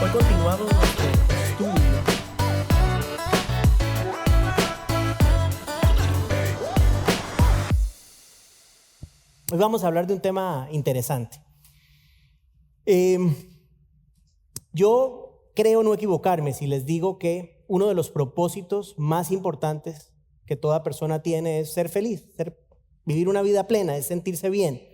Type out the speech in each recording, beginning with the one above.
Hoy continuamos nuestro estudio Hoy vamos a hablar de un tema interesante. Yo creo no equivocarme si les digo que uno de los propósitos más importantes que toda persona tiene es ser feliz, vivir una vida plena, es sentirse bien.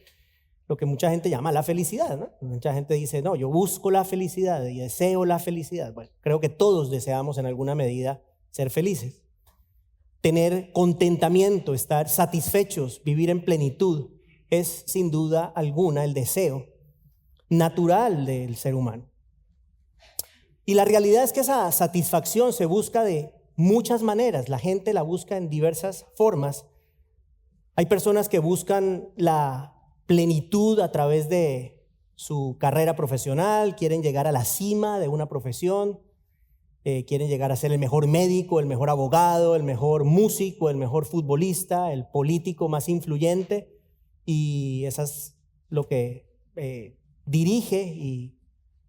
Lo que mucha gente llama la felicidad, ¿no? Mucha gente dice, no, yo busco la felicidad y deseo la felicidad. Bueno, creo que todos deseamos en alguna medida ser felices. Tener contentamiento, estar satisfechos, vivir en plenitud, es sin duda alguna el deseo natural del ser humano. Y la realidad es que esa satisfacción se busca de muchas maneras. La gente la busca en diversas formas. Hay personas que buscan la plenitud a través de su carrera profesional, quieren llegar a la cima de una profesión, quieren llegar a ser el mejor médico, el mejor abogado, el mejor músico, el mejor futbolista, el político más influyente. Y eso es lo que dirige y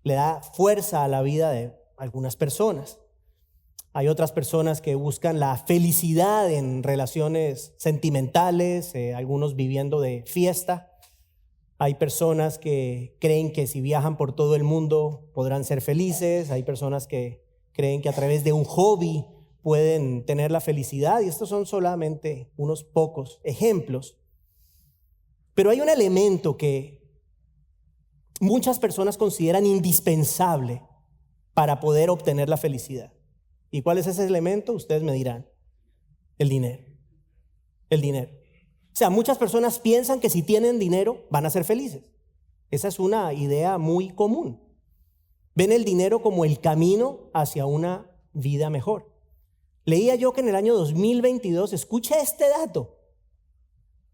le da fuerza a la vida de algunas personas. Hay otras personas que buscan la felicidad en relaciones sentimentales, algunos viviendo de fiesta. Hay personas que creen que si viajan por todo el mundo podrán ser felices. Hay personas que creen que a través de un hobby pueden tener la felicidad. Y estos son solamente unos pocos ejemplos. Pero hay un elemento que muchas personas consideran indispensable para poder obtener la felicidad. ¿Y cuál es ese elemento? Ustedes me dirán. El dinero. El dinero. O sea, muchas personas piensan que si tienen dinero van a ser felices. Esa es una idea muy común. Ven el dinero como el camino hacia una vida mejor. Leía yo que en el año 2022, escucha este dato,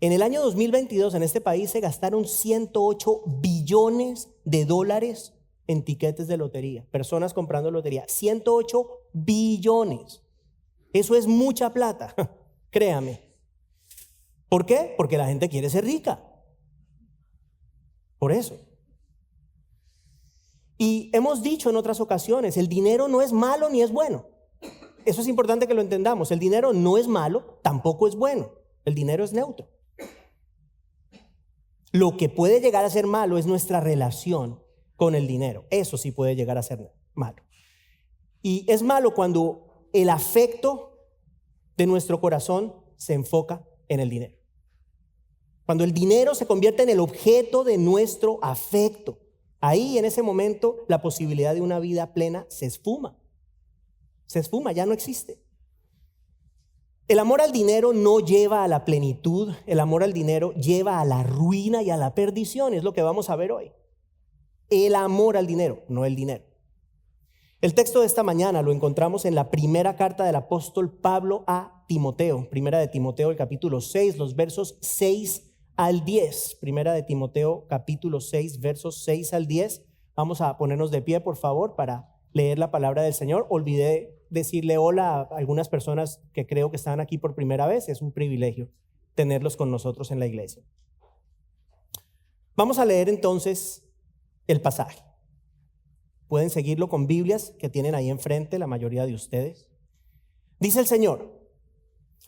en el año 2022 en este país se gastaron 108 billones de dólares en tiquetes de lotería, personas comprando lotería, 108 billones. Eso es mucha plata, créame. ¿Por qué? Porque la gente quiere ser rica. Por eso. Y hemos dicho en otras ocasiones, el dinero no es malo ni es bueno. Eso es importante que lo entendamos. El dinero no es malo, tampoco es bueno. El dinero es neutro. Lo que puede llegar a ser malo es nuestra relación con el dinero. Eso sí puede llegar a ser malo. Y es malo cuando el afecto de nuestro corazón se enfoca en el dinero. Cuando el dinero se convierte en el objeto de nuestro afecto, ahí en ese momento la posibilidad de una vida plena se esfuma. Se esfuma, ya no existe. El amor al dinero no lleva a la plenitud, el amor al dinero lleva a la ruina y a la perdición, es lo que vamos a ver hoy. El amor al dinero, no el dinero. El texto de esta mañana lo encontramos en la primera carta del apóstol Pablo a Timoteo, primera de Timoteo, el capítulo 6, los versos 6 al 10. Primera de Timoteo, capítulo 6, versos 6 al 10. Vamos a ponernos de pie, por favor, para leer la palabra del Señor. Olvidé decirle hola a algunas personas que creo que están aquí por primera vez. Es un privilegio tenerlos con nosotros en la iglesia. Vamos a leer entonces el pasaje. Pueden seguirlo con Biblias que tienen ahí enfrente la mayoría de ustedes. Dice el Señor: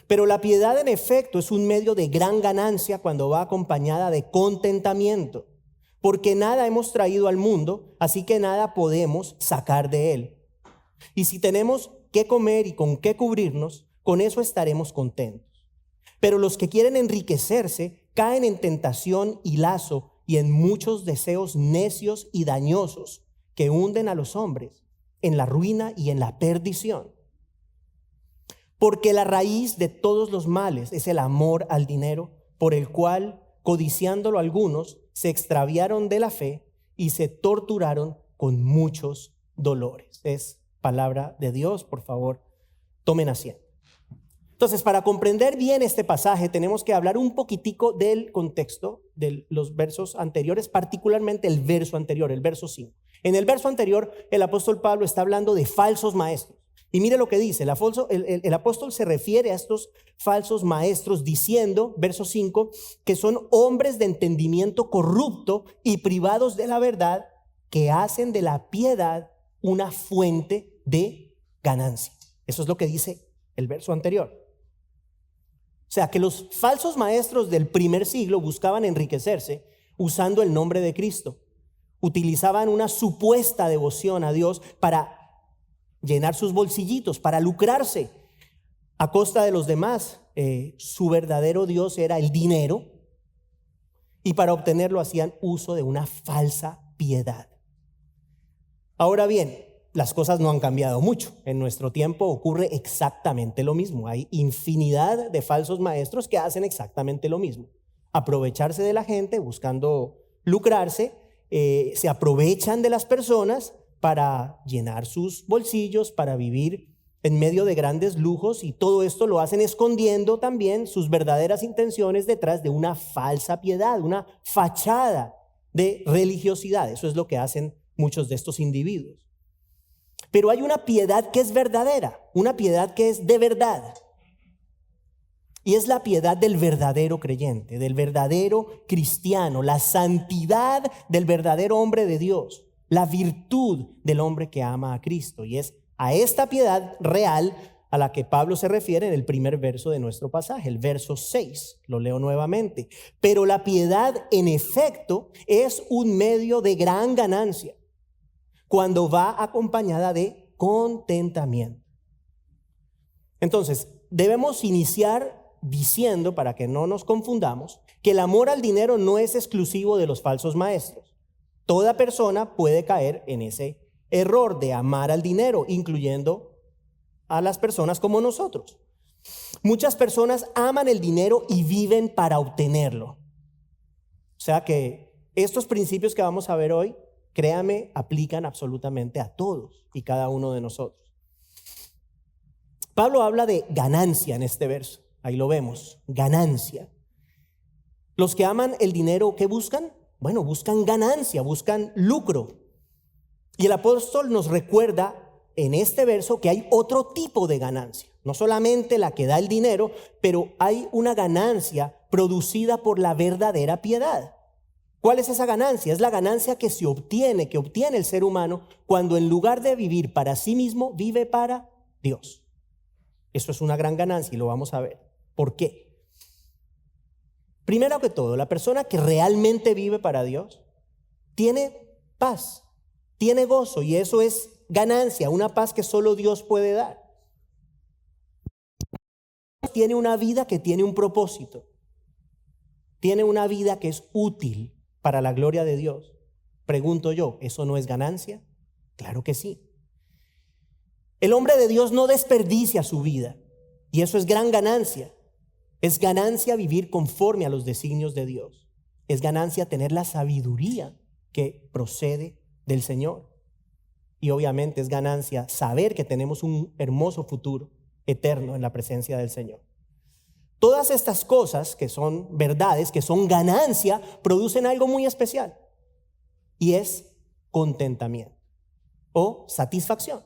pero la piedad en efecto es un medio de gran ganancia cuando va acompañada de contentamiento, porque nada hemos traído al mundo, así que nada podemos sacar de él. Y si tenemos qué comer y con qué cubrirnos, con eso estaremos contentos. Pero los que quieren enriquecerse caen en tentación y lazo y en muchos deseos necios y dañosos que hunden a los hombres en la ruina y en la perdición. Porque la raíz de todos los males es el amor al dinero, por el cual, codiciándolo algunos, se extraviaron de la fe y se torturaron con muchos dolores. Es palabra de Dios, por favor, tomen asiento. Entonces, para comprender bien este pasaje, tenemos que hablar un poquitico del contexto de los versos anteriores, particularmente el verso anterior, el verso 5. En el verso anterior, el apóstol Pablo está hablando de falsos maestros. Y mire lo que dice, el apóstol se refiere a estos falsos maestros diciendo, verso 5, que son hombres de entendimiento corrupto y privados de la verdad, que hacen de la piedad una fuente de ganancia. Eso es lo que dice el verso anterior. O sea, que los falsos maestros del primer siglo buscaban enriquecerse usando el nombre de Cristo. Utilizaban una supuesta devoción a Dios para llenar sus bolsillitos, para lucrarse a costa de los demás. Su verdadero Dios era el dinero, y para obtenerlo hacían uso de una falsa piedad. Ahora bien, las cosas no han cambiado mucho. En nuestro tiempo ocurre exactamente lo mismo. Hay infinidad de falsos maestros que hacen exactamente lo mismo. Aprovecharse de la gente buscando lucrarse, se aprovechan de las personas para llenar sus bolsillos, para vivir en medio de grandes lujos, y todo esto lo hacen escondiendo también sus verdaderas intenciones detrás de una falsa piedad, una fachada de religiosidad. Eso es lo que hacen muchos de estos individuos. Pero hay una piedad que es verdadera, una piedad que es de verdad. Y es la piedad del verdadero creyente, del verdadero cristiano, la santidad del verdadero hombre de Dios, la virtud del hombre que ama a Cristo. Y es a esta piedad real a la que Pablo se refiere en el primer verso de nuestro pasaje, el verso 6. Lo leo nuevamente. Pero la piedad, en efecto, es un medio de gran ganancia cuando va acompañada de contentamiento. Entonces, debemos iniciar diciendo, para que no nos confundamos, que el amor al dinero no es exclusivo de los falsos maestros. Toda persona puede caer en ese error de amar al dinero, incluyendo a las personas como nosotros. Muchas personas aman el dinero y viven para obtenerlo. O sea que estos principios que vamos a ver hoy, créame, aplican absolutamente a todos y cada uno de nosotros. Pablo habla de ganancia en este verso. Ahí lo vemos, ganancia. Los que aman el dinero, ¿qué buscan? Bueno, buscan ganancia, buscan lucro. Y el apóstol nos recuerda en este verso que hay otro tipo de ganancia. No solamente la que da el dinero, pero hay una ganancia producida por la verdadera piedad. ¿Cuál es esa ganancia? Es la ganancia que obtiene el ser humano cuando en lugar de vivir para sí mismo, vive para Dios. Eso es una gran ganancia y lo vamos a ver. ¿Por qué? Primero que todo, la persona que realmente vive para Dios tiene paz, tiene gozo, y eso es ganancia, una paz que solo Dios puede dar. Tiene una vida que tiene un propósito, tiene una vida que es útil para la gloria de Dios. Pregunto yo, ¿eso no es ganancia? Claro que sí. El hombre de Dios no desperdicia su vida, y eso es gran ganancia. Es ganancia vivir conforme a los designios de Dios. Es ganancia tener la sabiduría que procede del Señor. Y obviamente es ganancia saber que tenemos un hermoso futuro eterno en la presencia del Señor. Todas estas cosas que son verdades, que son ganancia, producen algo muy especial, y es contentamiento o satisfacción.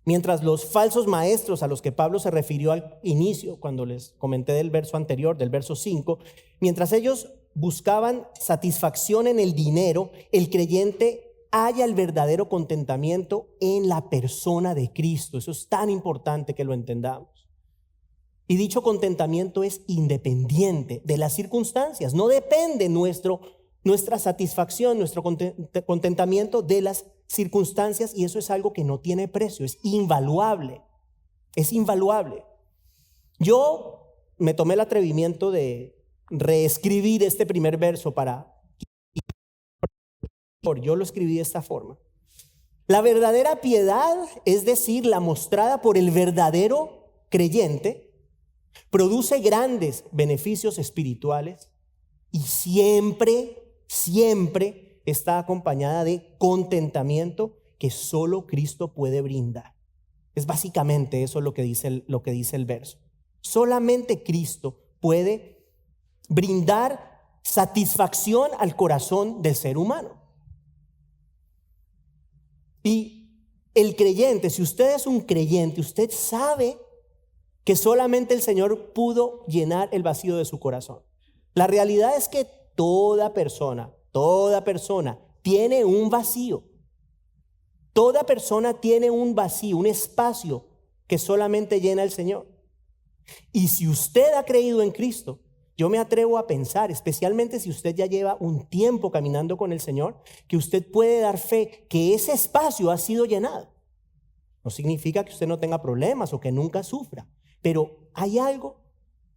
Mientras los falsos maestros a los que Pablo se refirió al inicio, cuando les comenté del verso anterior, del verso 5, mientras ellos buscaban satisfacción en el dinero, el creyente halla el verdadero contentamiento en la persona de Cristo. Eso es tan importante que lo entendamos. Y dicho contentamiento es independiente de las circunstancias. No depende nuestra satisfacción, nuestro contentamiento de las circunstancias, y eso es algo que no tiene precio, es invaluable. Es invaluable. Yo me tomé el atrevimiento de reescribir este primer verso yo lo escribí de esta forma. La verdadera piedad, es decir, la mostrada por el verdadero creyente, produce grandes beneficios espirituales y siempre está acompañada de contentamiento que solo Cristo puede brindar. Es básicamente eso lo que dice el verso. Solamente Cristo puede brindar satisfacción al corazón del ser humano. Y el creyente, si usted es un creyente, usted sabe que solamente el Señor pudo llenar el vacío de su corazón. La realidad es que toda persona tiene un vacío. Toda persona tiene un vacío, un espacio que solamente llena el Señor. Y si usted ha creído en Cristo, yo me atrevo a pensar, especialmente si usted ya lleva un tiempo caminando con el Señor, que usted puede dar fe que ese espacio ha sido llenado. No significa que usted no tenga problemas o que nunca sufra, pero hay algo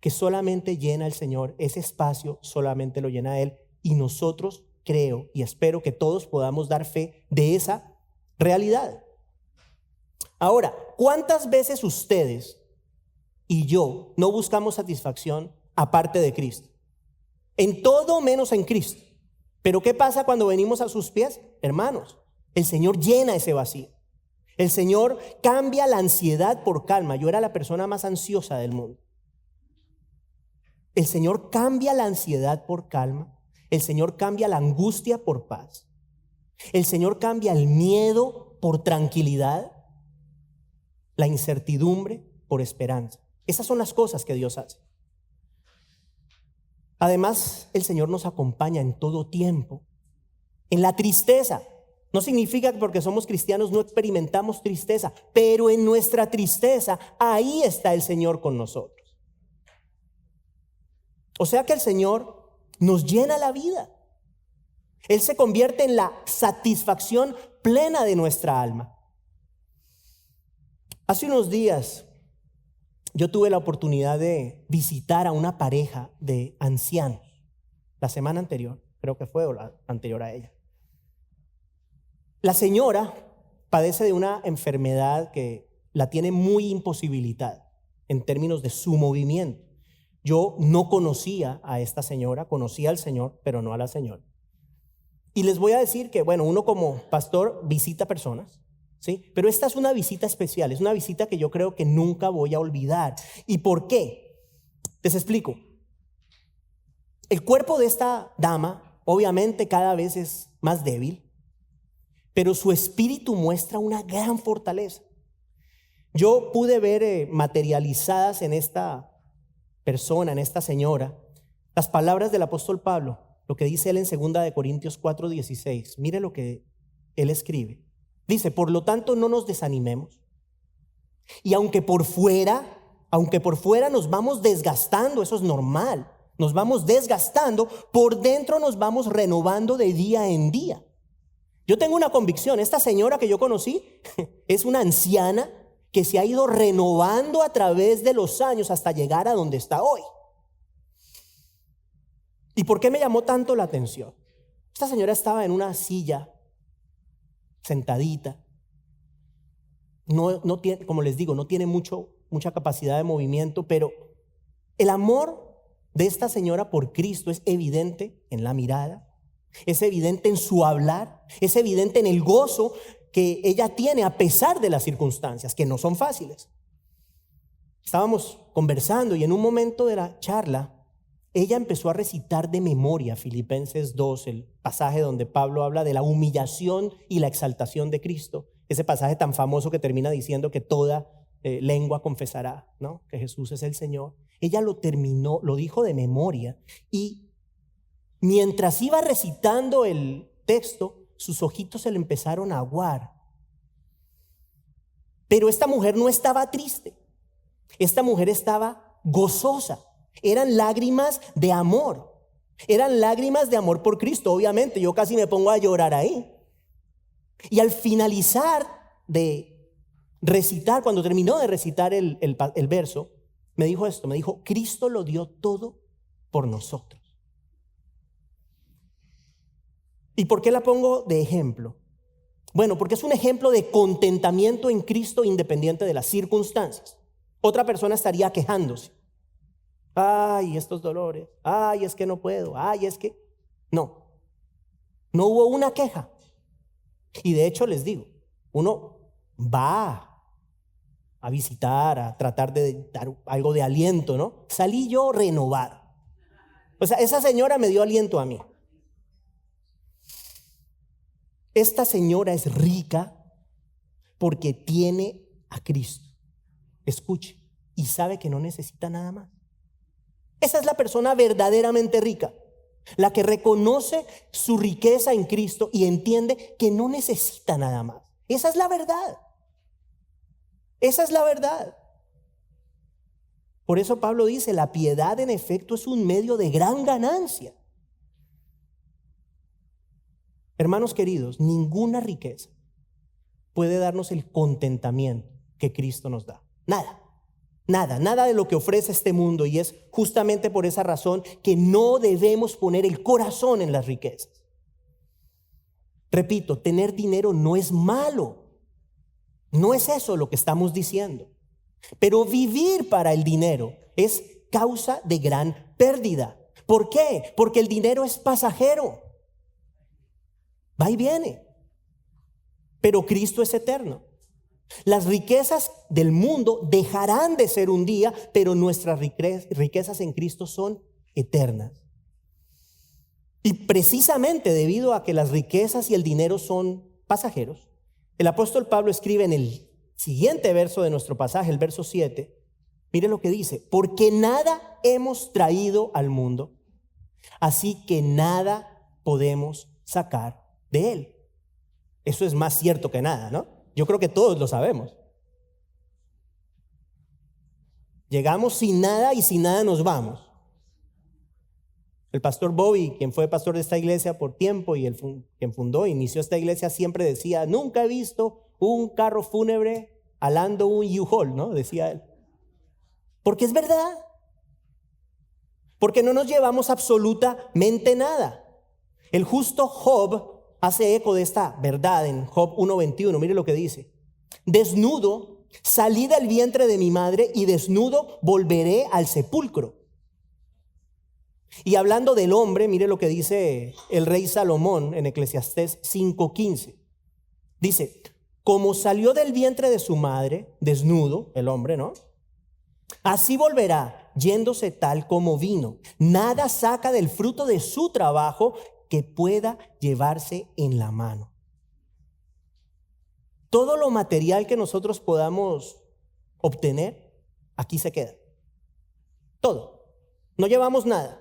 que solamente llena el Señor. Ese espacio solamente lo llena Él, y nosotros creo y espero que todos podamos dar fe de esa realidad. Ahora, ¿cuántas veces ustedes y yo no buscamos satisfacción aparte de Cristo? En todo menos en Cristo. Pero ¿qué pasa cuando venimos a sus pies? Hermanos, el Señor llena ese vacío. El Señor cambia la ansiedad por calma. Yo era la persona más ansiosa del mundo. El Señor cambia la ansiedad por calma. El Señor cambia la angustia por paz. El Señor cambia el miedo por tranquilidad, la incertidumbre por esperanza. Esas son las cosas que Dios hace. Además, el Señor nos acompaña en todo tiempo. En la tristeza. No significa que porque somos cristianos no experimentamos tristeza, pero en nuestra tristeza, ahí está el Señor con nosotros. O sea que el Señor nos llena la vida. Él se convierte en la satisfacción plena de nuestra alma. Hace unos días yo tuve la oportunidad de visitar a una pareja de ancianos. La semana anterior, creo que fue, o la anterior a ella. La señora padece de una enfermedad que la tiene muy imposibilitada en términos de su movimiento. Yo no conocía a esta señora, conocía al Señor, pero no a la señora. Y les voy a decir que, bueno, uno como pastor visita personas, ¿sí? Pero esta es una visita especial, es una visita que yo creo que nunca voy a olvidar. ¿Y por qué? Les explico. El cuerpo de esta dama, obviamente, cada vez es más débil, pero su espíritu muestra una gran fortaleza. Yo pude ver materializadas en esta persona, en esta señora, las palabras del apóstol Pablo, lo que dice él en 2 Corintios 4:16. Mire lo que él escribe. Dice: por lo tanto, no nos desanimemos. Y aunque por fuera nos vamos desgastando, eso es normal, nos vamos desgastando, por dentro nos vamos renovando de día en día. Yo tengo una convicción, esta señora que yo conocí es una anciana que se ha ido renovando a través de los años hasta llegar a donde está hoy. ¿Y por qué me llamó tanto la atención? Esta señora estaba en una silla, sentadita. No tiene, como les digo, no tiene mucha capacidad de movimiento, pero el amor de esta señora por Cristo es evidente en la mirada, es evidente en su hablar, es evidente en el gozo que ella tiene a pesar de las circunstancias, que no son fáciles. Estábamos conversando y en un momento de la charla, ella empezó a recitar de memoria Filipenses 2, el pasaje donde Pablo habla de la humillación y la exaltación de Cristo. Ese pasaje tan famoso que termina diciendo que toda lengua confesará, ¿no?, que Jesús es el Señor. Ella lo terminó, lo dijo de memoria, y mientras iba recitando el texto, sus ojitos se le empezaron a aguar. Pero esta mujer no estaba triste. Esta mujer estaba gozosa. Eran lágrimas de amor. Eran lágrimas de amor por Cristo. Obviamente, yo casi me pongo a llorar ahí. Y al finalizar de recitar, cuando terminó de recitar el verso, me dijo esto, me dijo: Cristo lo dio todo por nosotros. ¿Y por qué la pongo de ejemplo? Bueno, porque es un ejemplo de contentamiento en Cristo independiente de las circunstancias. Otra persona estaría quejándose. Ay, estos dolores. Ay, es que no puedo. Ay, es que... No hubo una queja. Y de hecho les digo, uno va a visitar, a tratar de dar algo de aliento, ¿no? Salí yo renovado. O sea, esa señora me dio aliento a mí. Esta señora es rica porque tiene a Cristo. Escuche, y sabe que no necesita nada más. Esa es la persona verdaderamente rica, la que reconoce su riqueza en Cristo y entiende que no necesita nada más. Esa es la verdad. Esa es la verdad. Por eso Pablo dice, la piedad en efecto es un medio de gran ganancia. Hermanos queridos, ninguna riqueza puede darnos el contentamiento que Cristo nos da. Nada, nada, nada de lo que ofrece este mundo. Y es justamente por esa razón que no debemos poner el corazón en las riquezas. Repito, tener dinero no es malo. No es eso lo que estamos diciendo. Pero vivir para el dinero es causa de gran pérdida. ¿Por qué? Porque el dinero es pasajero. Va y viene. Pero Cristo es eterno. Las riquezas del mundo dejarán de ser un día, pero nuestras riquezas en Cristo son eternas. Y precisamente debido a que las riquezas y el dinero son pasajeros, el apóstol Pablo escribe en el siguiente verso de nuestro pasaje, el verso 7, mire lo que dice: porque nada hemos traído al mundo, así que nada podemos sacar de él. Eso es más cierto que nada, ¿no? Yo creo que todos lo sabemos. Llegamos sin nada y sin nada nos vamos. El pastor Bobby, quien fue pastor de esta iglesia por tiempo y quien fundó, inició esta iglesia, siempre decía: nunca he visto un carro fúnebre alando un U-Haul, ¿no? Decía él. Porque es verdad. Porque no nos llevamos absolutamente nada. El justo Job hace eco de esta verdad en Job 1:21. Mire lo que dice: desnudo salí del vientre de mi madre y desnudo volveré al sepulcro. Y hablando del hombre, mire lo que dice el rey Salomón en Eclesiastés 5:15. Dice: como salió del vientre de su madre, desnudo, el hombre, ¿no? Así volverá, yéndose tal como vino. Nada saca del fruto de su trabajo que pueda llevarse en la mano. Todo lo material que nosotros podamos obtener, aquí se queda. Todo. No llevamos nada.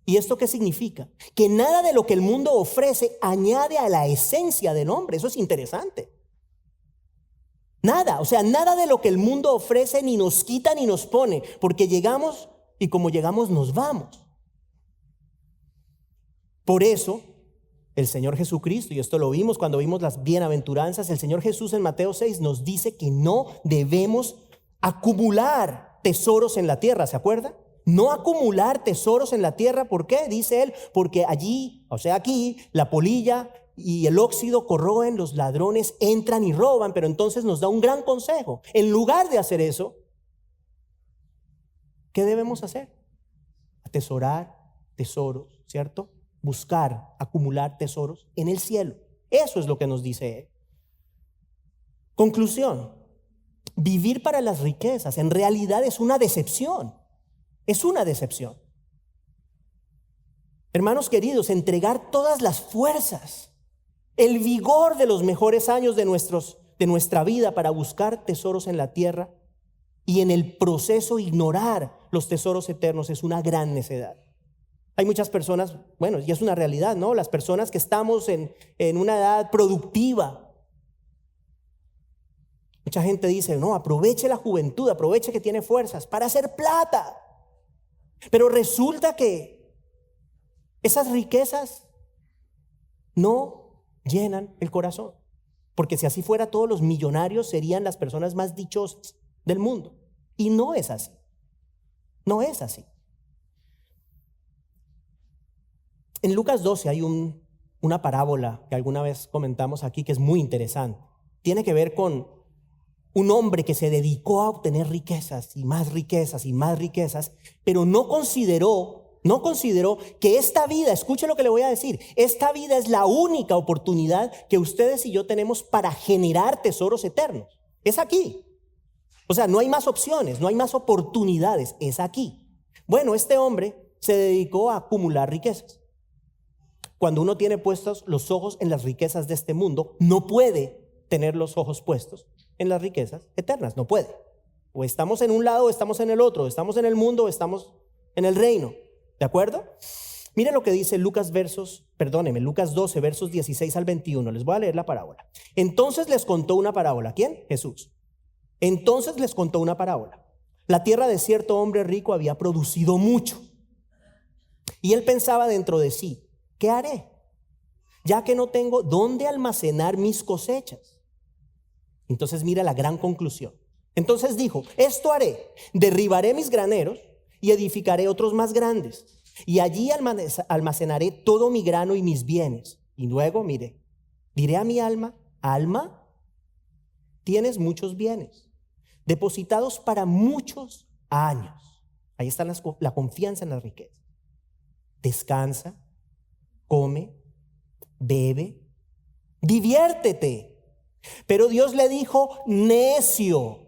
¿Y esto qué significa? Que nada de lo que el mundo ofrece añade a la esencia del hombre. Eso es interesante. Nada, o sea, nada de lo que el mundo ofrece ni nos quita ni nos pone, porque llegamos y como llegamos nos vamos. Por eso, el Señor Jesucristo, y esto lo vimos cuando vimos las bienaventuranzas, el Señor Jesús en Mateo 6 nos dice que no debemos acumular tesoros en la tierra, ¿se acuerda? No acumular tesoros en la tierra, ¿por qué? Dice él, porque allí, o sea aquí, la polilla y el óxido corroen, los ladrones entran y roban, pero entonces nos da un gran consejo. En lugar de hacer eso, ¿qué debemos hacer? Atesorar tesoros, ¿cierto? Buscar, acumular tesoros en el cielo. Eso es lo que nos dice él. Conclusión: vivir para las riquezas en realidad es una decepción. Es una decepción. Hermanos queridos, entregar todas las fuerzas, el vigor de los mejores años de nuestra vida para buscar tesoros en la tierra y en el proceso ignorar los tesoros eternos es una gran necedad. Hay muchas personas, bueno, y es una realidad, ¿no? Las personas que estamos en una edad productiva. Mucha gente dice: no, aproveche la juventud, aproveche que tiene fuerzas para hacer plata. Pero resulta que esas riquezas no llenan el corazón. Porque si así fuera, todos los millonarios serían las personas más dichosas del mundo. Y no es así. No es así. En Lucas 12 hay una parábola que alguna vez comentamos aquí que es muy interesante. Tiene que ver con un hombre que se dedicó a obtener riquezas y más riquezas y más riquezas, pero no consideró que esta vida, escuche lo que le voy a decir, esta vida es la única oportunidad que ustedes y yo tenemos para generar tesoros eternos. Es aquí. O sea, no hay más opciones, no hay más oportunidades, es aquí. Bueno, este hombre se dedicó a acumular riquezas. Cuando uno tiene puestos los ojos en las riquezas de este mundo, no puede tener los ojos puestos en las riquezas eternas, no puede. O estamos en un lado o estamos en el otro, estamos en el mundo o estamos en el reino, ¿de acuerdo? Mire lo que dice Lucas 12, versos 16 al 21. Les voy a leer la parábola. Entonces les contó una parábola. ¿Quién? Jesús. Entonces les contó una parábola. La tierra de cierto hombre rico había producido mucho. Y él pensaba dentro de sí, ¿qué haré? Ya que no tengo dónde almacenar mis cosechas. Entonces mira la gran conclusión. Entonces dijo, esto haré, derribaré mis graneros y edificaré otros más grandes. Y allí almacenaré todo mi grano y mis bienes. Y luego, mire, diré a mi alma, alma, tienes muchos bienes, depositados para muchos años. Ahí está la confianza en la riqueza. Descansa, come, bebe, diviértete. Pero Dios le dijo, necio,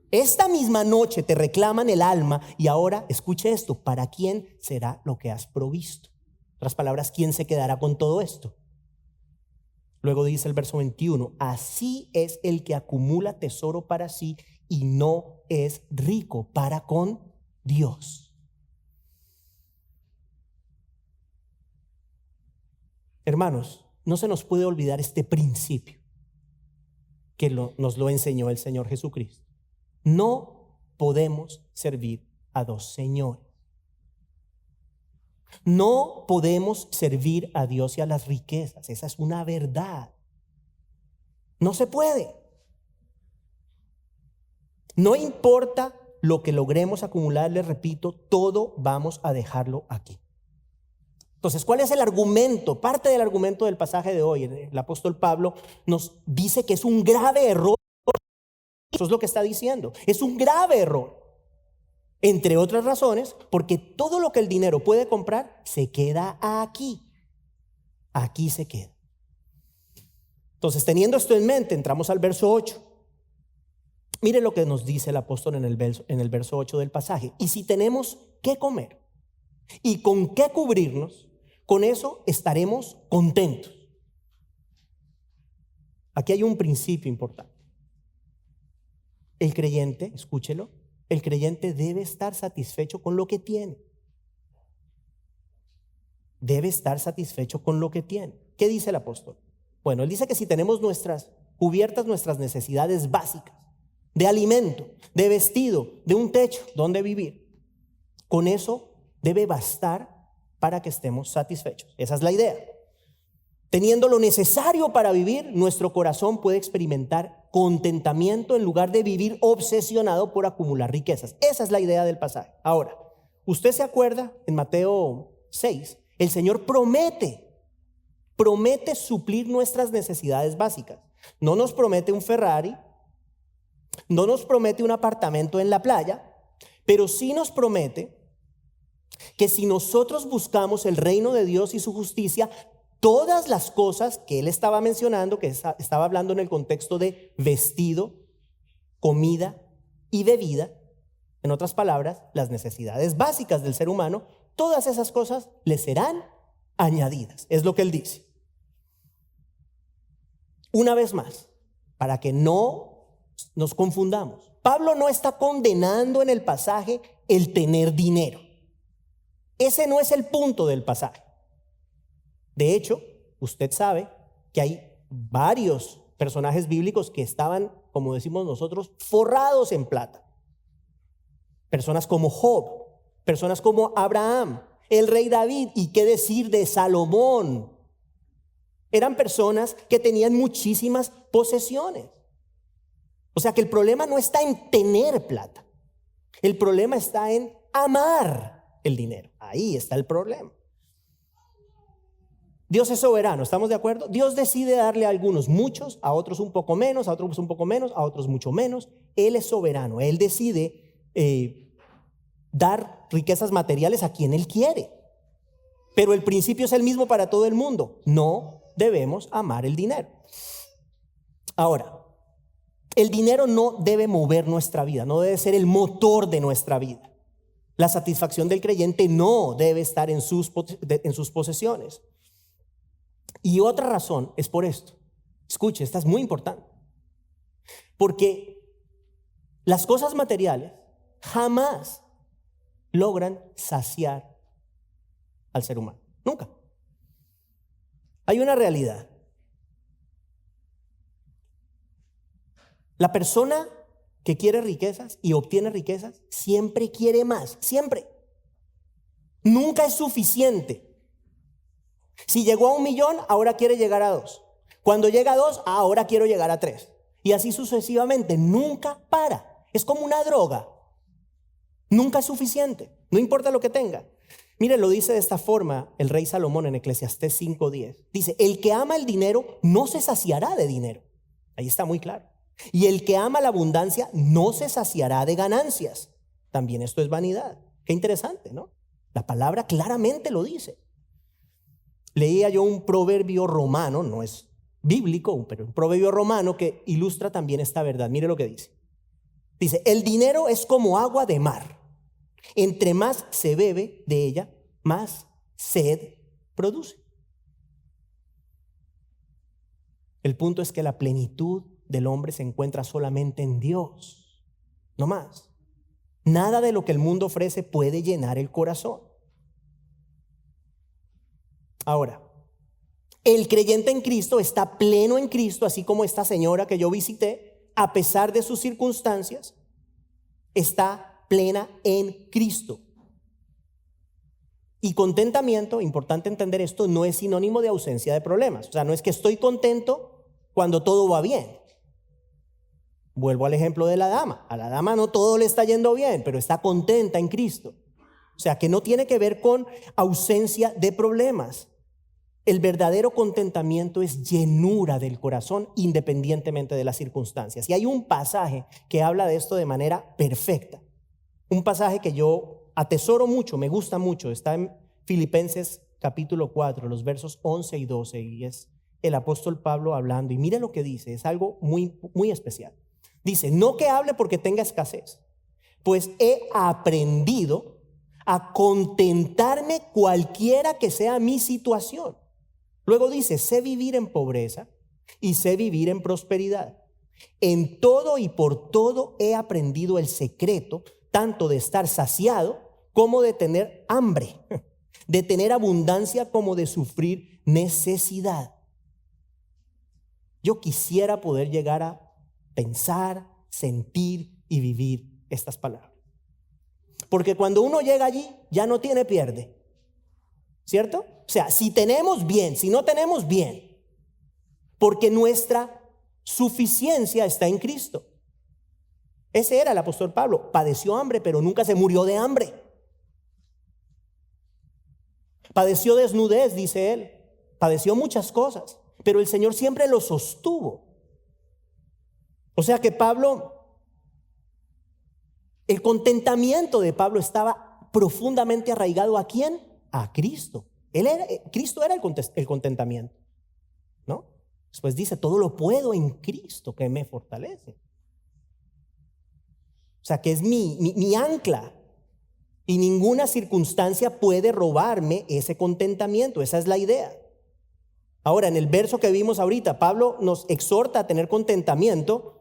esta misma noche te reclaman el alma y ahora, escuche esto, ¿para quién será lo que has provisto? En otras palabras, ¿quién se quedará con todo esto? Luego dice el verso 21, así es el que acumula tesoro para sí y no es rico para con Dios. Hermanos, no se nos puede olvidar este principio que nos lo enseñó el Señor Jesucristo. No podemos servir a dos señores. No podemos servir a Dios y a las riquezas. Esa es una verdad. No se puede. No importa lo que logremos acumular, les repito, todo vamos a dejarlo aquí. Entonces, ¿cuál es el argumento? Parte del argumento del pasaje de hoy. El apóstol Pablo nos dice que es un grave error. Eso es lo que está diciendo. Es un grave error. Entre otras razones, porque todo lo que el dinero puede comprar se queda aquí. Aquí se queda. Entonces, teniendo esto en mente, entramos al verso 8. Mire lo que nos dice el apóstol en el verso 8 del pasaje. Y si tenemos qué comer y con qué cubrirnos, con eso estaremos contentos. Aquí hay un principio importante. El creyente, escúchelo, el creyente debe estar satisfecho con lo que tiene. Debe estar satisfecho con lo que tiene. ¿Qué dice el apóstol? Bueno, él dice que si tenemos cubiertas nuestras necesidades básicas, de alimento, de vestido, de un techo donde vivir, con eso debe bastar para que estemos satisfechos. Esa es la idea. Teniendo lo necesario para vivir, nuestro corazón puede experimentar contentamiento en lugar de vivir obsesionado por acumular riquezas. Esa es la idea del pasaje. Ahora, usted se acuerda en Mateo 6, el Señor promete suplir nuestras necesidades básicas. No nos promete un Ferrari, no nos promete un apartamento en la playa, pero sí nos promete que si nosotros buscamos el reino de Dios y su justicia, todas las cosas que él estaba mencionando, que estaba hablando en el contexto de vestido, comida y bebida, en otras palabras, las necesidades básicas del ser humano, todas esas cosas le serán añadidas. Es lo que él dice. Una vez más, para que no nos confundamos, Pablo no está condenando en el pasaje el tener dinero. Ese no es el punto del pasaje. De hecho, usted sabe que hay varios personajes bíblicos que estaban, como decimos nosotros, forrados en plata. Personas como Job, personas como Abraham, el rey David, y qué decir de Salomón. Eran personas que tenían muchísimas posesiones. O sea que el problema no está en tener plata. El problema está en amar el dinero. Ahí está el problema. Dios es soberano, ¿estamos de acuerdo? Dios decide darle a algunos muchos, a otros un poco menos, a otros un poco menos, a otros mucho menos. Él es soberano, Él decide dar riquezas materiales a quien Él quiere. Pero el principio es el mismo para todo el mundo. No debemos amar el dinero. Ahora, el dinero no debe mover nuestra vida, no debe ser el motor de nuestra vida. La satisfacción del creyente no debe estar en sus posesiones. Y otra razón es por esto. Escuche, esta es muy importante. Porque las cosas materiales jamás logran saciar al ser humano. Nunca. Hay una realidad. La persona que quiere riquezas y obtiene riquezas siempre quiere más, siempre. Nunca es suficiente. Si llegó a 1 millón, ahora quiere llegar a 2. Cuando llega a 2, ahora quiero llegar a 3. Y así sucesivamente, nunca para. Es como una droga. Nunca es suficiente, no importa lo que tenga. Mire, lo dice de esta forma el rey Salomón en Eclesiastés 5:10. Dice, el que ama el dinero no se saciará de dinero. Ahí está muy claro. Y el que ama la abundancia no se saciará de ganancias. También esto es vanidad. Qué interesante, ¿no? La palabra claramente lo dice. Leía yo un proverbio romano, no es bíblico, pero un proverbio romano que ilustra también esta verdad. Mire lo que dice. Dice, el dinero es como agua de mar. Entre más se bebe de ella, más sed produce. El punto es que la plenitud del hombre se encuentra solamente en Dios, no más. Nada de lo que el mundo ofrece puede llenar el corazón. Ahora, el creyente en Cristo está pleno en Cristo, así como esta señora que yo visité, a pesar de sus circunstancias, está plena en Cristo. Y contentamiento, importante entender esto, no es sinónimo de ausencia de problemas. O sea, no es que estoy contento cuando todo va bien. Vuelvo al ejemplo de la dama. A la dama no todo le está yendo bien, pero está contenta en Cristo. O sea, que no tiene que ver con ausencia de problemas. El verdadero contentamiento es llenura del corazón independientemente de las circunstancias. Y hay un pasaje que habla de esto de manera perfecta. Un pasaje que yo atesoro mucho, me gusta mucho. Está en Filipenses capítulo 4, los versos 11 y 12. Y es el apóstol Pablo hablando. Y mire lo que dice, es algo muy, muy especial. Dice, no que hable porque tenga escasez, pues he aprendido a contentarme cualquiera que sea mi situación. Luego dice, sé vivir en pobreza y sé vivir en prosperidad. En todo y por todo he aprendido el secreto, tanto de estar saciado como de tener hambre, de tener abundancia como de sufrir necesidad. Yo quisiera poder llegar a pensar, sentir y vivir estas palabras. Porque cuando uno llega allí, ya no tiene pierde. ¿Cierto? O sea, si tenemos bien, si no tenemos bien. Porque nuestra suficiencia está en Cristo. Ese era el apóstol Pablo. Padeció hambre, pero nunca se murió de hambre. Padeció desnudez, dice él. Padeció muchas cosas, pero el Señor siempre lo sostuvo. O sea que Pablo, el contentamiento de Pablo estaba profundamente arraigado ¿a quién? A Cristo. Cristo era el contentamiento, ¿no? Después dice, todo lo puedo en Cristo que me fortalece. O sea que es mi ancla. Y ninguna circunstancia puede robarme ese contentamiento. Esa es la idea. Ahora, en el verso que vimos ahorita, Pablo nos exhorta a tener contentamiento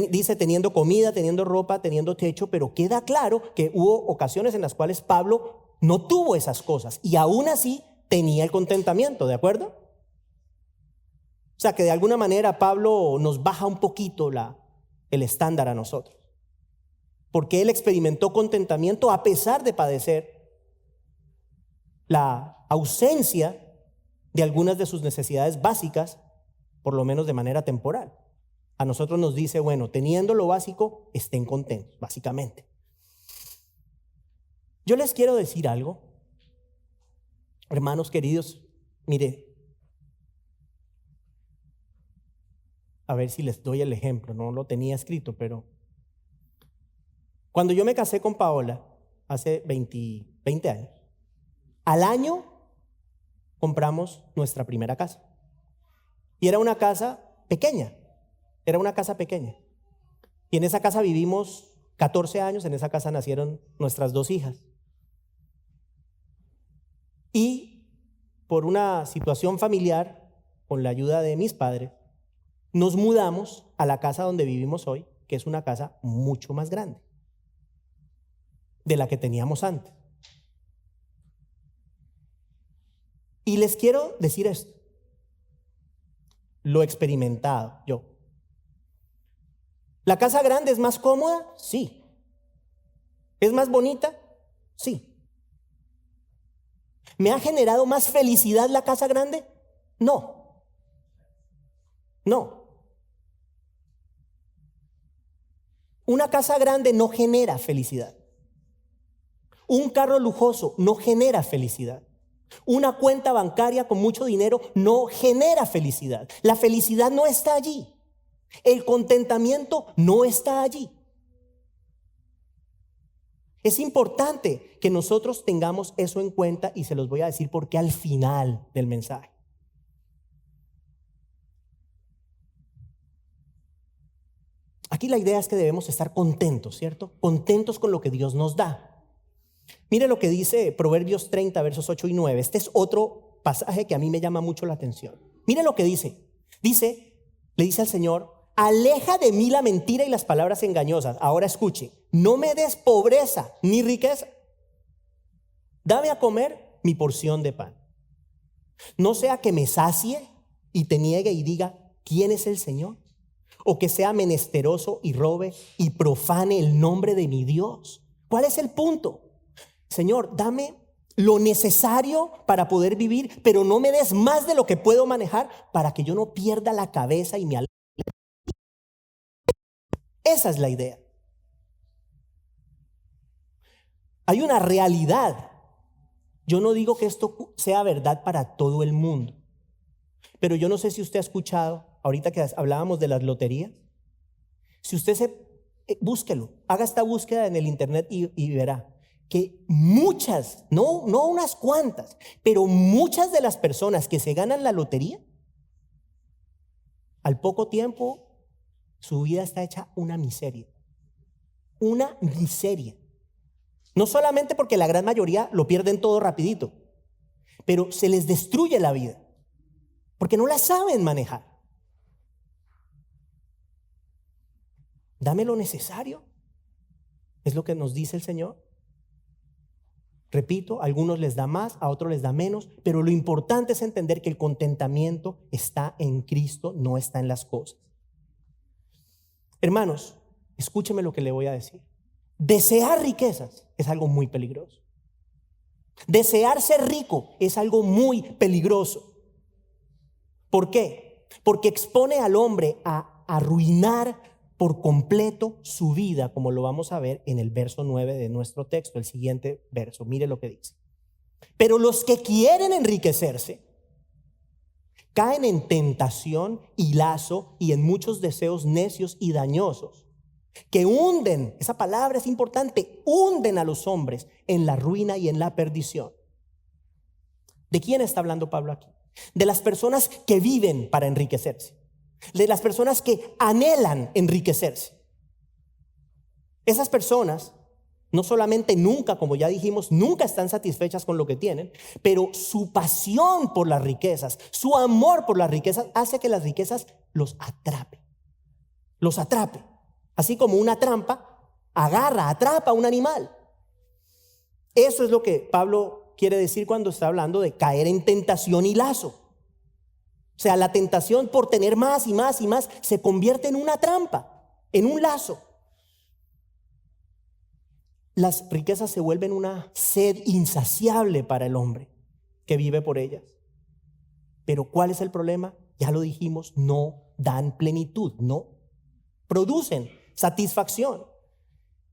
dice, teniendo comida, teniendo ropa, teniendo techo, pero queda claro que hubo ocasiones en las cuales Pablo no tuvo esas cosas y aún así tenía el contentamiento, ¿de acuerdo? O sea que de alguna manera Pablo nos baja un poquito el estándar a nosotros, porque él experimentó contentamiento a pesar de padecer la ausencia de algunas de sus necesidades básicas, por lo menos de manera temporal. A nosotros nos dice, bueno, teniendo lo básico, estén contentos, básicamente. Yo les quiero decir algo, hermanos queridos, mire, a ver si les doy el ejemplo, no lo tenía escrito, pero cuando yo me casé con Paola, hace 20 años, al año compramos nuestra primera casa. Y era una casa pequeña, Y en esa casa vivimos 14 años, en esa casa nacieron nuestras 2 hijas. Y por una situación familiar, con la ayuda de mis padres, nos mudamos a la casa donde vivimos hoy, que es una casa mucho más grande de la que teníamos antes. Y les quiero decir esto, lo he experimentado yo. ¿La casa grande es más cómoda? Sí. ¿Es más bonita? Sí. ¿Me ha generado más felicidad la casa grande? No. No. Una casa grande no genera felicidad. Un carro lujoso no genera felicidad. Una cuenta bancaria con mucho dinero no genera felicidad. La felicidad no está allí. El contentamiento no está allí. Es importante que nosotros tengamos eso en cuenta y se los voy a decir porque al final del mensaje. Aquí la idea es que debemos estar contentos, ¿cierto? Contentos con lo que Dios nos da. Mire lo que dice Proverbios 30, versos 8 y 9. Este es otro pasaje que a mí me llama mucho la atención. Mire lo que dice. Le dice al Señor, aleja de mí la mentira y las palabras engañosas. Ahora escuche, no me des pobreza ni riqueza. Dame a comer mi porción de pan. No sea que me sacie y te niegue y diga, ¿quién es el Señor? O que sea menesteroso y robe y profane el nombre de mi Dios. ¿Cuál es el punto? Señor, dame lo necesario para poder vivir, pero no me des más de lo que puedo manejar para que yo no pierda la cabeza y me aleje. Esa es la idea. Hay una realidad. Yo no digo que esto sea verdad para todo el mundo, pero yo no sé si usted ha escuchado, ahorita que hablábamos de las loterías, si usted búsquelo, haga esta búsqueda en el internet y verá que muchas, no unas cuantas, pero muchas de las personas que se ganan la lotería, al poco tiempo su vida está hecha una miseria. Una miseria. No solamente porque la gran mayoría lo pierden todo rapidito, pero se les destruye la vida, porque no la saben manejar. Dame lo necesario, es lo que nos dice el Señor. Repito, a algunos les da más, a otros les da menos, pero lo importante es entender que el contentamiento está en Cristo, no está en las cosas. Hermanos, escúcheme lo que le voy a decir. Desear riquezas es algo muy peligroso. Desear ser rico es algo muy peligroso. ¿Por qué? Porque expone al hombre a arruinar por completo su vida, como lo vamos a ver en el verso 9 de nuestro texto, el siguiente verso. Mire lo que dice. Pero los que quieren enriquecerse caen en tentación y lazo y en muchos deseos necios y dañosos que hunden, esa palabra es importante, hunden a los hombres en la ruina y en la perdición. ¿De quién está hablando Pablo aquí? De las personas que viven para enriquecerse, de las personas que anhelan enriquecerse. Esas personas no solamente nunca, como ya dijimos, nunca están satisfechas con lo que tienen, pero su pasión por las riquezas, su amor por las riquezas hace que las riquezas los atrape. Los atrape. Así como una trampa atrapa a un animal. Eso es lo que Pablo quiere decir cuando está hablando de caer en tentación y lazo. O sea, la tentación por tener más y más y más se convierte en una trampa, en un lazo. Las riquezas se vuelven una sed insaciable para el hombre que vive por ellas. Pero ¿cuál es el problema? Ya lo dijimos, no dan plenitud, no producen satisfacción.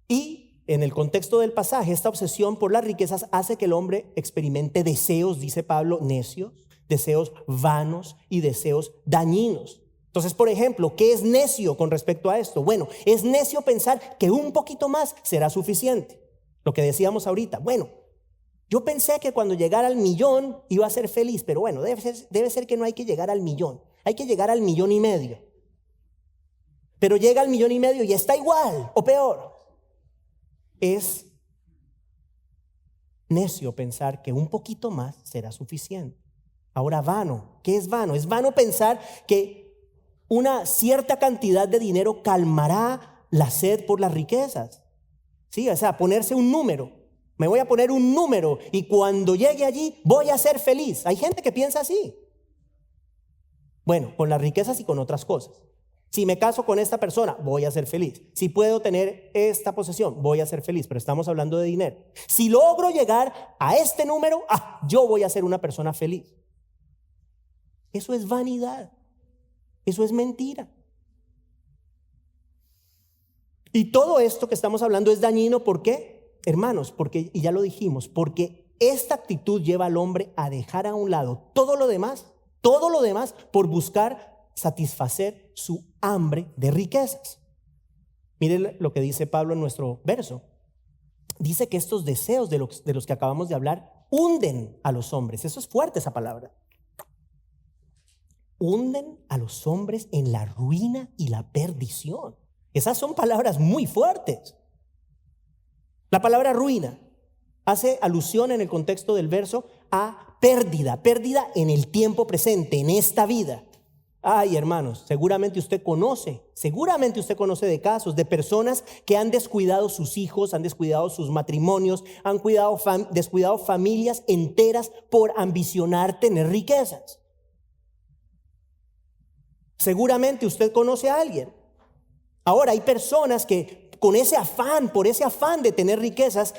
Y en el contexto del pasaje, esta obsesión por las riquezas hace que el hombre experimente deseos, dice Pablo, necios, deseos vanos y deseos dañinos. Entonces, por ejemplo, ¿qué es necio con respecto a esto? Bueno, es necio pensar que un poquito más será suficiente. Lo que decíamos ahorita, bueno, yo pensé que cuando llegara al 1,000,000 iba a ser feliz, pero bueno, debe ser que no hay que llegar al 1,000,000, hay que llegar al 1,500,000. Pero llega al 1,500,000 y está igual o peor. Es necio pensar que un poquito más será suficiente. Ahora, vano. ¿Qué es vano? Es vano pensar que una cierta cantidad de dinero calmará la sed por las riquezas. Sí, o sea, ponerse un número. Me voy a poner un número y cuando llegue allí voy a ser feliz. Hay gente que piensa así. Bueno, con las riquezas y con otras cosas. Si me caso con esta persona, voy a ser feliz. Si puedo tener esta posesión, voy a ser feliz. Pero estamos hablando de dinero. Si logro llegar a este número, yo voy a ser una persona feliz. Eso es vanidad. Eso es mentira. Y todo esto que estamos hablando es dañino. ¿Por qué? Hermanos, porque, y ya lo dijimos, porque esta actitud lleva al hombre a dejar a un lado todo lo demás por buscar satisfacer su hambre de riquezas. Miren lo que dice Pablo en nuestro verso. Dice que estos deseos de los que acabamos de hablar hunden a los hombres. Eso es fuerte, esa palabra. Hunden a los hombres en la ruina y la perdición. Esas son palabras muy fuertes. La palabra ruina hace alusión en el contexto del verso a pérdida en el tiempo presente, en esta vida. Ay, hermanos, seguramente usted conoce de casos de personas que han descuidado sus hijos, han descuidado sus matrimonios, han descuidado familias enteras por ambicionar tener riquezas. Seguramente usted conoce a alguien. Ahora hay personas que por ese afán de tener riquezas,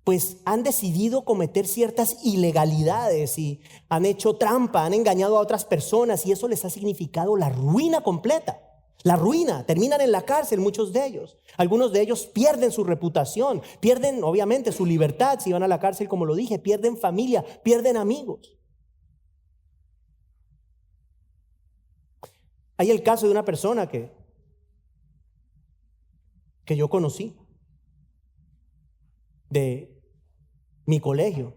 pues han decidido cometer ciertas ilegalidades y han hecho trampa, han engañado a otras personas y eso les ha significado la ruina completa. La ruina, terminan en la cárcel muchos de ellos. Algunos de ellos pierden su reputación, pierden obviamente su libertad si van a la cárcel, como lo dije, pierden familia, pierden amigos. Hay el caso de una persona que yo conocí de mi colegio,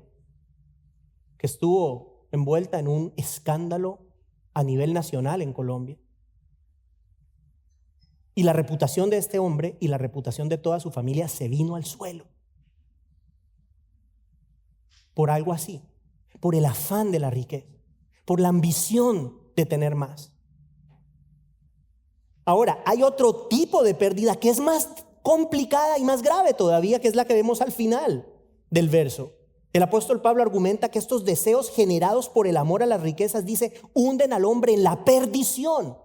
que estuvo envuelta en un escándalo a nivel nacional en Colombia. Y la reputación de este hombre y la reputación de toda su familia se vino al suelo. Por algo así, por el afán de la riqueza, por la ambición de tener más. Ahora, hay otro tipo de pérdida que es más complicada y más grave todavía, que es la que vemos al final del verso. El apóstol Pablo argumenta que estos deseos generados por el amor a las riquezas, dice, hunden al hombre en la perdición,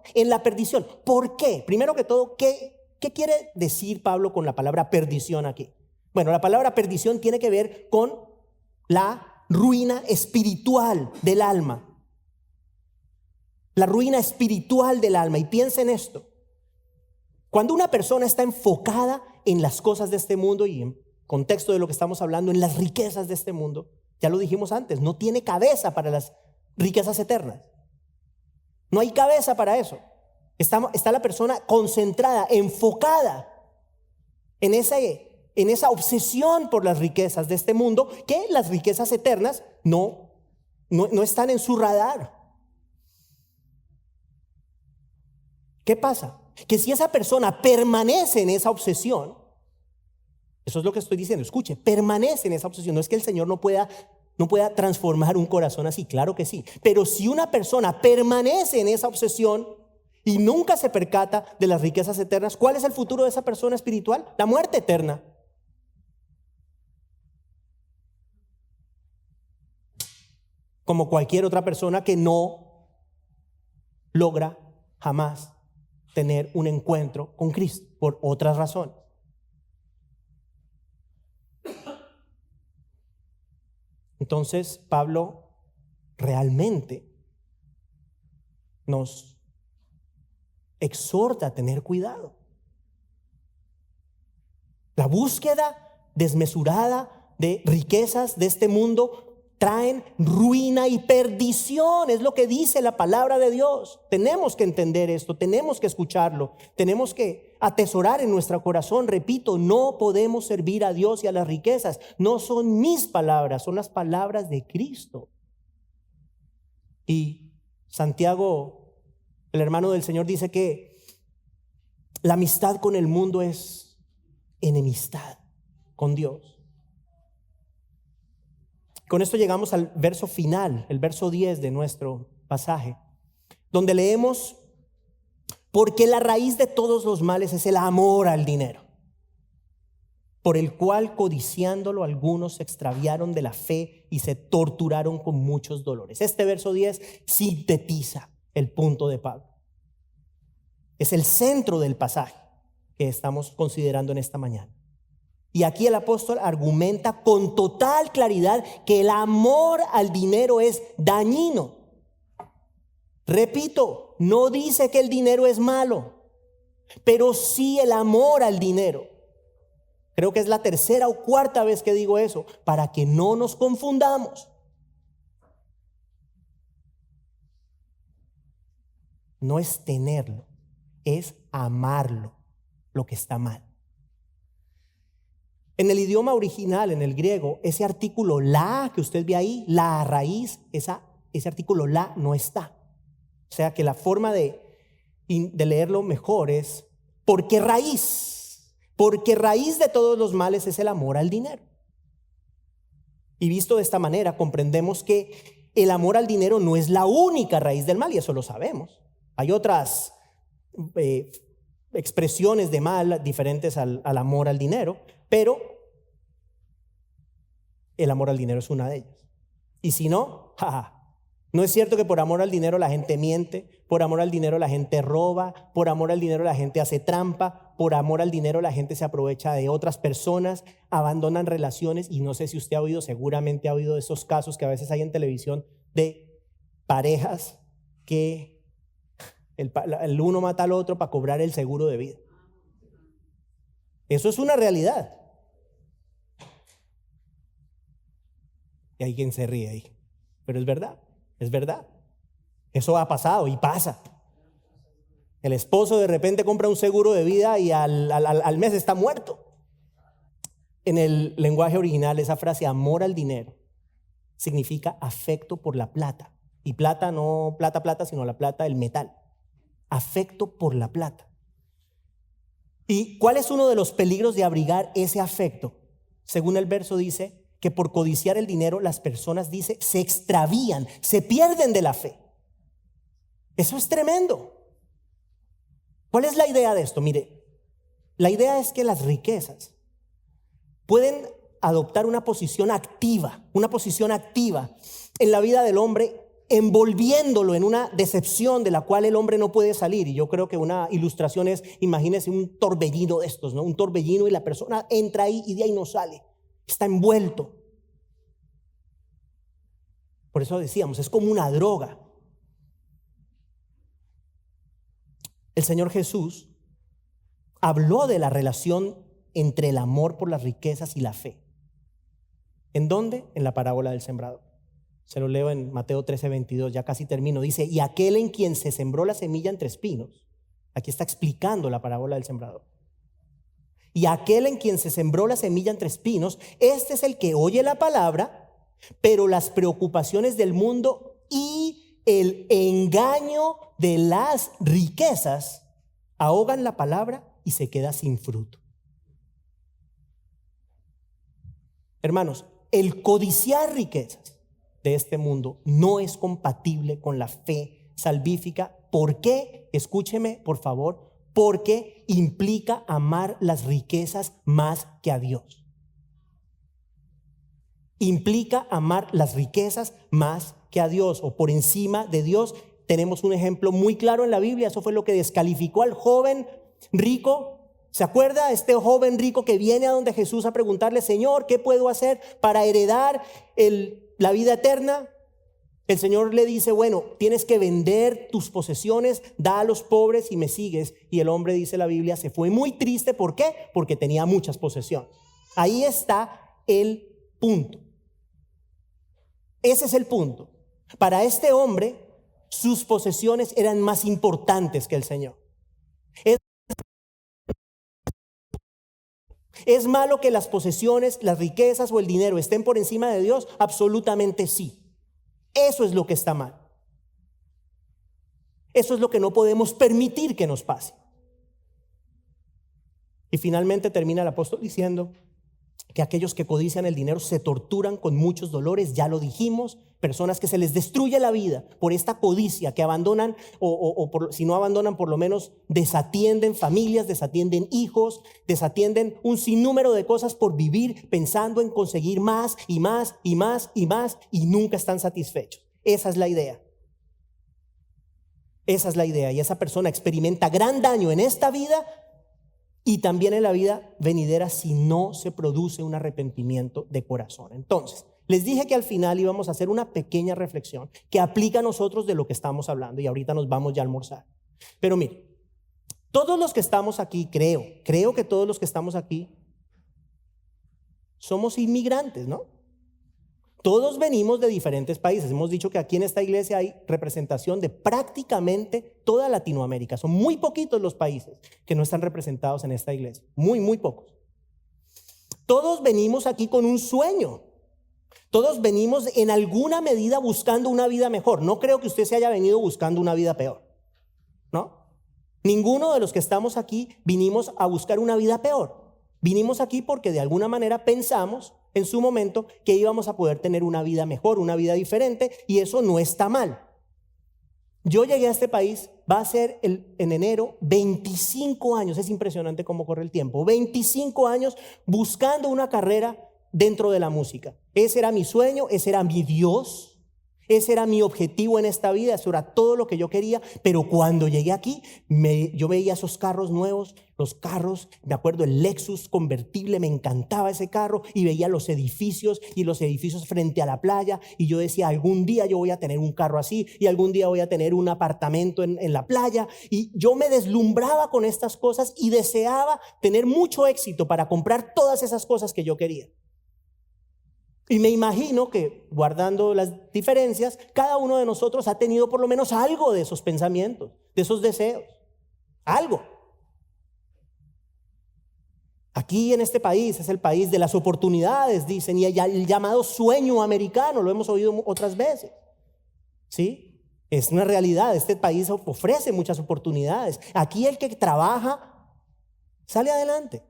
¿Por qué? Primero que todo, ¿qué quiere decir Pablo con la palabra perdición aquí? Bueno, la palabra perdición tiene que ver con la ruina espiritual del alma. La ruina espiritual del alma. Y piensa en esto. Cuando una persona está enfocada en las cosas de este mundo y en contexto de lo que estamos hablando, en las riquezas de este mundo, ya lo dijimos antes, no tiene cabeza para las riquezas eternas. No hay cabeza para eso. Está la persona concentrada, enfocada en esa obsesión por las riquezas de este mundo, que las riquezas eternas no están en su radar. ¿Qué pasa? Que si esa persona permanece en esa obsesión, eso es lo que estoy diciendo, escuche, permanece en esa obsesión. No es que el Señor no pueda transformar un corazón así, claro que sí. Pero si una persona permanece en esa obsesión y nunca se percata de las riquezas eternas, ¿cuál es el futuro de esa persona espiritual? La muerte eterna. Como cualquier otra persona que no logra jamás tener un encuentro con Cristo por otras razones. Entonces Pablo realmente nos exhorta a tener cuidado. La búsqueda desmesurada de riquezas de este mundo traen ruina y perdición, es lo que dice la palabra de Dios. Tenemos que entender esto, tenemos que escucharlo, tenemos que atesorar en nuestro corazón. Repito, no podemos servir a Dios y a las riquezas. No son mis palabras, son las palabras de Cristo. Y Santiago, el hermano del Señor, dice que la amistad con el mundo es enemistad con Dios. Con esto llegamos al verso final, el verso 10 de nuestro pasaje, donde leemos: porque la raíz de todos los males es el amor al dinero. por el cual codiciándolo algunos se extraviaron de la fe y se torturaron con muchos dolores. Este verso 10 sintetiza el punto de Pablo. Es el centro del pasaje que estamos considerando en esta mañana. Y aquí el apóstol argumenta con total claridad que el amor al dinero es dañino. Repito, no dice que el dinero es malo, pero sí el amor al dinero. Creo que es la tercera o cuarta vez que digo eso, para que no nos confundamos. No es tenerlo, es amarlo, lo que está mal. En el idioma original, en el griego, ese artículo la que usted ve ahí, la raíz, ese artículo la no está. O sea que la forma de leerlo mejor es porque raíz de todos los males es el amor al dinero. Y visto de esta manera, comprendemos que el amor al dinero no es la única raíz del mal, y eso lo sabemos. Hay otras expresiones de mal diferentes al amor al dinero, pero el amor al dinero es una de ellas. Y si no, no es cierto que por amor al dinero la gente miente, por amor al dinero la gente roba, por amor al dinero la gente hace trampa, por amor al dinero la gente se aprovecha de otras personas, abandonan relaciones. Y no sé si usted ha oído, seguramente ha oído de esos casos que a veces hay en televisión de parejas que el uno mata al otro para cobrar el seguro de vida. Eso es una realidad. Y hay quien se ríe ahí, pero es verdad, es verdad. Eso ha pasado y pasa. El esposo de repente compra un seguro de vida y al mes está muerto. En el lenguaje original, esa frase amor al dinero significa afecto por la plata. Y plata no plata, sino la plata, el metal. Afecto por la plata. ¿Y cuál es uno de los peligros de abrigar ese afecto? Según el verso dice que por codiciar el dinero las personas, dice, se extravían, se pierden de la fe. Eso es tremendo. ¿Cuál es la idea de esto? Mire, la idea es que las riquezas pueden adoptar una posición activa en la vida del hombre, envolviéndolo en una decepción de la cual el hombre no puede salir. Y yo creo que una ilustración es, imagínese un torbellino de estos, ¿no? Un torbellino y la persona entra ahí y de ahí no sale. Está envuelto. Por eso decíamos, es como una droga. El Señor Jesús habló de la relación entre el amor por las riquezas y la fe. ¿En dónde? En la parábola del sembrador. Se lo leo en Mateo 13:22, ya casi termino. Dice, y aquel en quien se sembró la semilla entre espinos. Aquí está explicando la parábola del sembrador. Y aquel en quien se sembró la semilla entre espinos, este es el que oye la palabra, pero las preocupaciones del mundo y el engaño de las riquezas ahogan la palabra y se queda sin fruto. Hermanos, el codiciar riquezas de este mundo no es compatible con la fe salvífica. ¿Por qué? Escúcheme, por favor. Porque implica amar las riquezas más que a Dios. Implica amar las riquezas más que a Dios o por encima de Dios. Tenemos un ejemplo muy claro en la Biblia. Eso fue lo que descalificó al joven rico. ¿Se acuerda? Este joven rico que viene a donde Jesús a preguntarle, Señor, ¿qué puedo hacer para heredar la vida eterna? El Señor le dice, bueno, tienes que vender tus posesiones, da a los pobres y me sigues. Y el hombre, dice la Biblia, se fue muy triste. ¿Por qué? Porque tenía muchas posesiones. Ahí está el punto. Ese es el punto. Para este hombre, sus posesiones eran más importantes que el Señor. ¿Es malo que las posesiones, las riquezas o el dinero estén por encima de Dios? Absolutamente sí. Eso es lo que está mal. Eso es lo que no podemos permitir que nos pase. Y finalmente termina el apóstol diciendo que aquellos que codician el dinero se torturan con muchos dolores, ya lo dijimos, personas que se les destruye la vida por esta codicia, que abandonan si no abandonan, por lo menos desatienden familias, desatienden hijos, desatienden un sinnúmero de cosas por vivir pensando en conseguir más y más y más y más y nunca están satisfechos. Esa es la idea. Esa es la idea, y esa persona experimenta gran daño en esta vida y también en la vida venidera si no se produce un arrepentimiento de corazón. Entonces, les dije que al final íbamos a hacer una pequeña reflexión que aplica a nosotros de lo que estamos hablando, y ahorita nos vamos ya a almorzar. Pero mire, todos los que estamos aquí, creo que todos los que estamos aquí somos inmigrantes, ¿no? Todos venimos de diferentes países. Hemos dicho que aquí en esta iglesia hay representación de prácticamente toda Latinoamérica. Son muy poquitos los países que no están representados en esta iglesia. Muy, muy pocos. Todos venimos aquí con un sueño. Todos venimos en alguna medida buscando una vida mejor. No creo que usted se haya venido buscando una vida peor, ¿no? Ninguno de los que estamos aquí vinimos a buscar una vida peor. Vinimos aquí porque de alguna manera pensamos en su momento que íbamos a poder tener una vida mejor, una vida diferente, y eso no está mal. Yo llegué a este país, va a ser en enero 25 años, es impresionante cómo corre el tiempo, 25 años buscando una carrera dentro de la música. Ese era mi sueño, ese era mi Dios. Ese era mi objetivo en esta vida, eso era todo lo que yo quería, pero cuando llegué aquí, yo veía esos carros nuevos, los carros, me acuerdo el Lexus convertible, me encantaba ese carro, y veía los edificios y los edificios frente a la playa, y yo decía, algún día yo voy a tener un carro así, y algún día voy a tener un apartamento en la playa, y yo me deslumbraba con estas cosas y deseaba tener mucho éxito para comprar todas esas cosas que yo quería. Y me imagino que, guardando las diferencias, cada uno de nosotros ha tenido por lo menos algo de esos pensamientos, de esos deseos, algo. Aquí en este país es el país de las oportunidades, dicen, y el llamado sueño americano, lo hemos oído otras veces, ¿sí? Es una realidad, este país ofrece muchas oportunidades. Aquí el que trabaja sale adelante.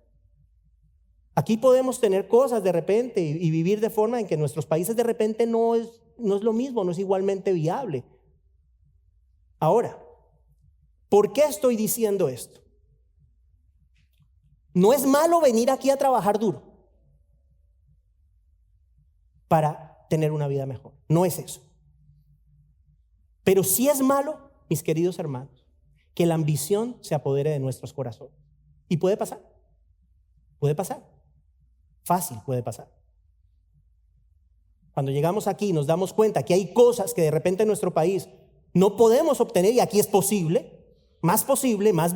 Aquí podemos tener cosas de repente y vivir de forma en que en nuestros países de repente no es lo mismo, no es igualmente viable. Ahora, ¿por qué estoy diciendo esto? No es malo venir aquí a trabajar duro para tener una vida mejor, no es eso. Pero sí es malo, mis queridos hermanos, que la ambición se apodere de nuestros corazones. Y puede pasar, fácil puede pasar. Cuando llegamos aquí nos damos cuenta que hay cosas que de repente en nuestro país no podemos obtener y aquí es posible, más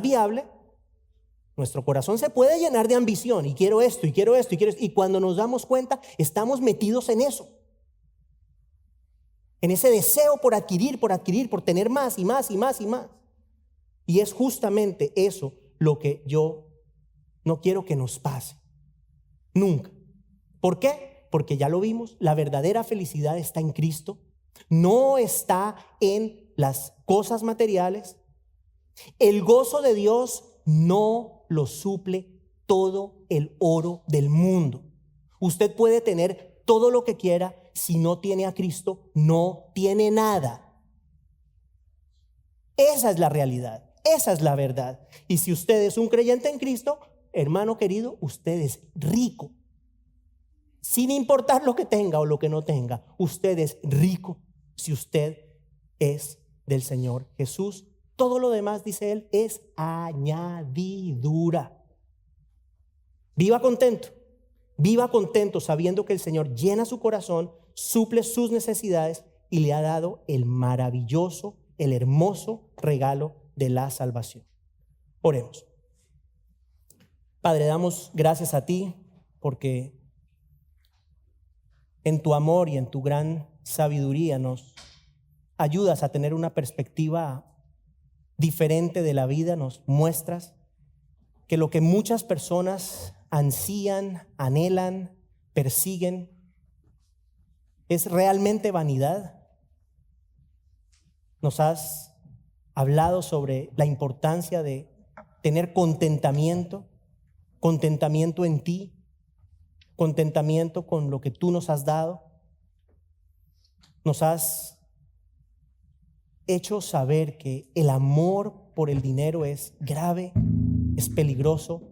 viable. Nuestro corazón se puede llenar de ambición y quiero esto, y quiero esto, y quiero esto. Y cuando nos damos cuenta estamos metidos en eso, en ese deseo por adquirir, por tener más y más y más y más. Y es justamente eso lo que yo no quiero que nos pase. Nunca. ¿Por qué? Porque ya lo vimos, la verdadera felicidad está en Cristo, no está en las cosas materiales. El gozo de Dios no lo suple todo el oro del mundo. Usted puede tener todo lo que quiera, si no tiene a Cristo, no tiene nada. Esa es la realidad, esa es la verdad. Y si usted es un creyente en Cristo, hermano querido, usted es rico. Sin importar lo que tenga o lo que no tenga, usted es rico si usted es del Señor Jesús. Todo lo demás, dice él, es añadidura. Viva contento sabiendo que el Señor llena su corazón, suple sus necesidades y le ha dado el maravilloso, el hermoso regalo de la salvación. Oremos. Padre, damos gracias a ti porque en tu amor y en tu gran sabiduría nos ayudas a tener una perspectiva diferente de la vida. Nos muestras que lo que muchas personas ansían, anhelan, persiguen, es realmente vanidad. Nos has hablado sobre la importancia de tener contentamiento en ti, contentamiento con lo que tú nos has dado. Nos has hecho saber que el amor por el dinero es grave, es peligroso,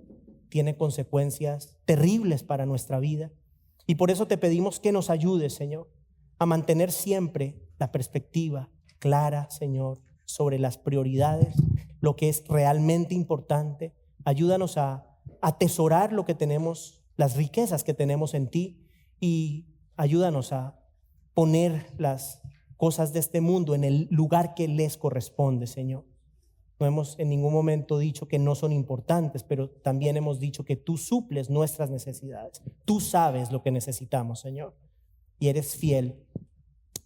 tiene consecuencias terribles para nuestra vida. Y por eso te pedimos que nos ayudes, Señor, a mantener siempre la perspectiva clara, Señor, sobre las prioridades, lo que es realmente importante. Ayúdanos a atesorar lo que tenemos, las riquezas que tenemos en ti, y ayúdanos a poner las cosas de este mundo en el lugar que les corresponde, Señor. No hemos en ningún momento dicho que no son importantes, pero también hemos dicho que tú suples nuestras necesidades. Tú sabes lo que necesitamos, Señor, y eres fiel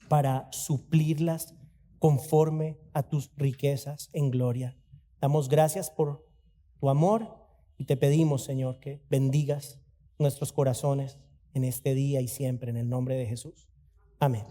para suplirlas conforme a tus riquezas en gloria. Damos gracias por tu amor y te pedimos, Señor, que bendigas nuestros corazones en este día y siempre, en el nombre de Jesús. Amén.